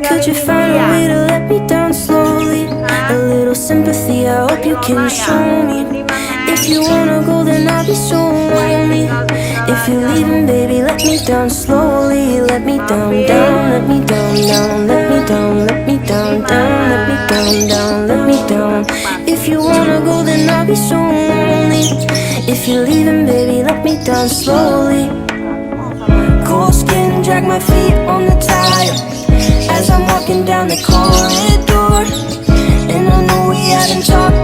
Could you find a way to let me down slowly? A little sympathy, I hope you can show me. If you wanna go, then I'll be so lonely. If you're leaving, baby, let me down slowly. Let me down, down, let me down, down, let me down, let me down, down, let me down, down, let me down. If you wanna go, then I'll be so lonely. If you're leaving, baby, let me down slowly. Cold skin, drag my feet on the tile as I'm walking down the corridor. And I know we haven't talked